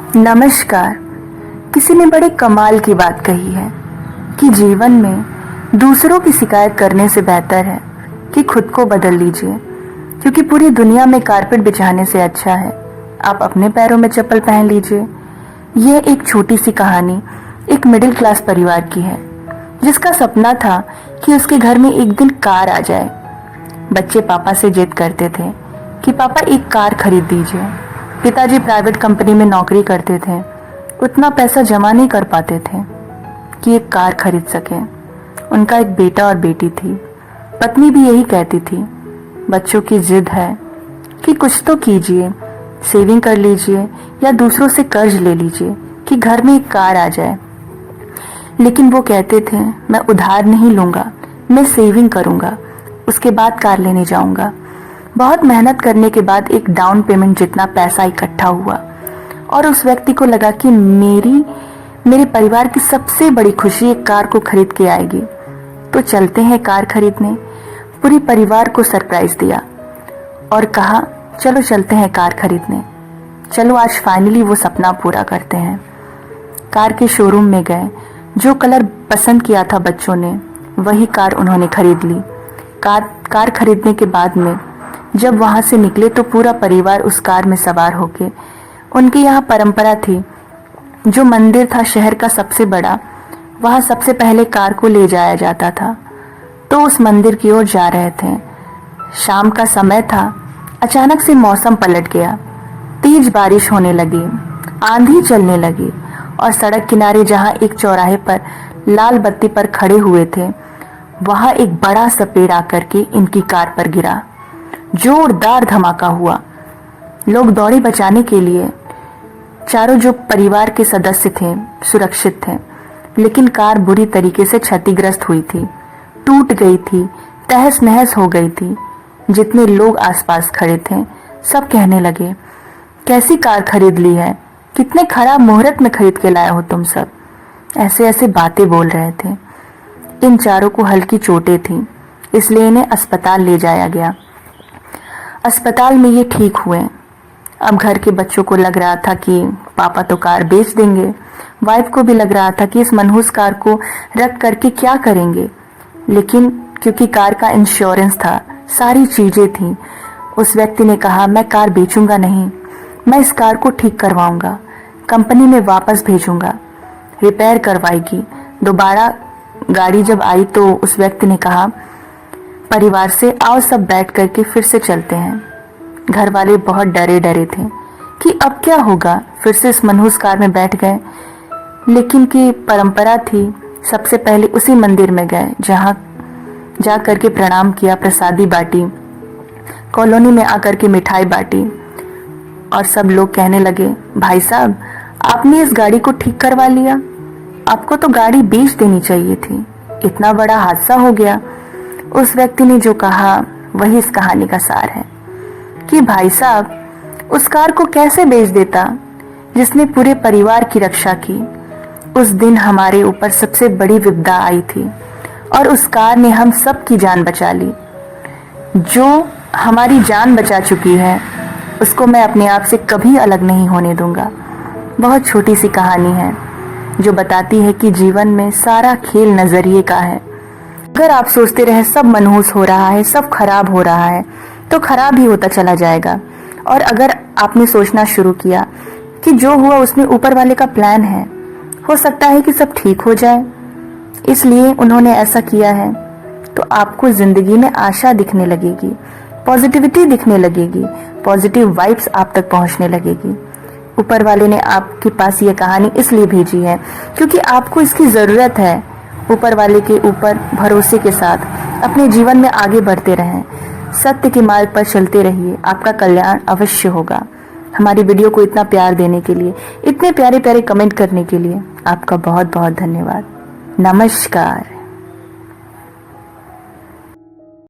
नमस्कार। किसी ने बड़े कमाल की बात कही है कि जीवन में दूसरों की शिकायत करने से बेहतर है कि खुद को बदल लीजिए, क्योंकि पूरी दुनिया में कारपेट बिछाने से अच्छा है आप अपने पैरों में चप्पल पहन लीजिए। यह एक छोटी सी कहानी एक मिडिल क्लास परिवार की है, जिसका सपना था कि उसके घर में एक दिन कार आ जाए। बच्चे पापा से जिद करते थे कि पापा एक कार खरीद दीजिए। पिताजी प्राइवेट कंपनी में नौकरी करते थे, उतना पैसा जमा नहीं कर पाते थे कि एक कार खरीद सकें। उनका एक बेटा और बेटी थी। पत्नी भी यही कहती थी, बच्चों की जिद है कि कुछ तो कीजिए, सेविंग कर लीजिए या दूसरों से कर्ज ले लीजिए कि घर में एक कार आ जाए। लेकिन वो कहते थे, मैं उधार नहीं लूंगा, मैं सेविंग करूंगा, उसके बाद कार लेने जाऊंगा। बहुत मेहनत करने के बाद एक डाउन पेमेंट जितना पैसा इकट्ठा हुआ और उस व्यक्ति को लगा कि मेरे परिवार की सबसे बड़ी खुशी एक कार को खरीद के आएगी, तो चलते हैं कार खरीदने। पूरी परिवार को सरप्राइज दिया और कहा, चलो चलते हैं कार खरीदने, चलो आज फाइनली वो सपना पूरा करते हैं। कार के शोरूम में गए, जो कलर पसंद किया था बच्चों ने, वही कार उन्होंने खरीद ली। कार खरीदने के बाद में जब वहां से निकले तो पूरा परिवार उस कार में सवार होके, उनके यहाँ परंपरा थी, जो मंदिर था शहर का सबसे बड़ा, वहां सबसे पहले कार को ले जाया जाता था। तो उस मंदिर की ओर जा रहे थे। शाम का समय था। अचानक से मौसम पलट गया, तेज बारिश होने लगी, आंधी चलने लगी और सड़क किनारे जहां एक चौराहे पर लाल बत्ती पर खड़े हुए थे, वहां एक बड़ा सा पेड़ आकर के इनकी कार पर गिरा। जोरदार धमाका हुआ। लोग दौड़े बचाने के लिए। चारों जो परिवार के सदस्य थे सुरक्षित थे, लेकिन कार बुरी तरीके से क्षतिग्रस्त हुई थी, टूट गई थी, तहस नहस हो गई थी। जितने लोग आसपास खड़े थे सब कहने लगे, कैसी कार खरीद ली है, कितने खराब मुहूर्त में खरीद के लाए हो तुम सब। ऐसे ऐसे बातें बोल रहे थे। इन चारों को हल्की चोटें थी, इसलिए इन्हें अस्पताल ले जाया गया। अस्पताल में ये ठीक हुए। अब घर के बच्चों को लग रहा था कि पापा तो कार बेच देंगे। वाइफ को भी लग रहा था कि इस मनहूस कार को रख करके क्या करेंगे, लेकिन क्योंकि कार का इंश्योरेंस था, सारी चीजें थी, उस व्यक्ति ने कहा, मैं कार बेचूंगा नहीं, मैं इस कार को ठीक करवाऊंगा, कंपनी में वापस भेजूंगा, रिपेयर करवाएगी। दोबारा गाड़ी जब आई तो उस व्यक्ति ने कहा परिवार से, आओ सब बैठ करके फिर से चलते हैं। घर वाले बहुत डरे डरे थे कि अब क्या होगा। फिर से इस मनहूस कार में बैठ गए, लेकिन की परंपरा थी, सबसे पहले उसी मंदिर में गए जहां जा करके प्रणाम किया, प्रसादी बांटी, कॉलोनी में आकर के मिठाई बांटी और सब लोग कहने लगे, भाई साहब आपने इस गाड़ी को ठीक करवा लिया, आपको तो गाड़ी बेच देनी चाहिए थी, इतना बड़ा हादसा हो गया। उस व्यक्ति ने जो कहा वही इस कहानी का सार है कि भाई साहब उस कार को कैसे बेच देता जिसने पूरे परिवार की रक्षा की। उस दिन हमारे ऊपर सबसे बड़ी विपदा आई थी और उस कार ने हम सब की जान बचा ली। जो हमारी जान बचा चुकी है उसको मैं अपने आप से कभी अलग नहीं होने दूंगा। बहुत छोटी सी कहानी है जो बताती है कि जीवन में सारा खेल नजरिए का है। अगर आप सोचते रहे सब मनहूस हो रहा है, सब खराब हो रहा है, तो खराब ही होता चला जाएगा। और अगर आपने सोचना शुरू किया कि जो हुआ उसमें ऊपर वाले का प्लान है, हो सकता है कि सब ठीक हो जाए, इसलिए उन्होंने ऐसा किया है, तो आपको जिंदगी में आशा दिखने लगेगी, पॉजिटिविटी दिखने लगेगी, पॉजिटिव वाइब्स आप तक पहुंचने लगेगी। ऊपर वाले ने आपके पास ये कहानी इसलिए भेजी है क्योंकि आपको इसकी जरूरत है। ऊपर वाले के ऊपर भरोसे के साथ अपने जीवन में आगे बढ़ते रहें, सत्य के मार्ग पर चलते रहिए, आपका कल्याण अवश्य होगा। हमारी वीडियो को इतना प्यार देने के लिए, इतने प्यारे प्यारे कमेंट करने के लिए आपका बहुत बहुत धन्यवाद। नमस्कार।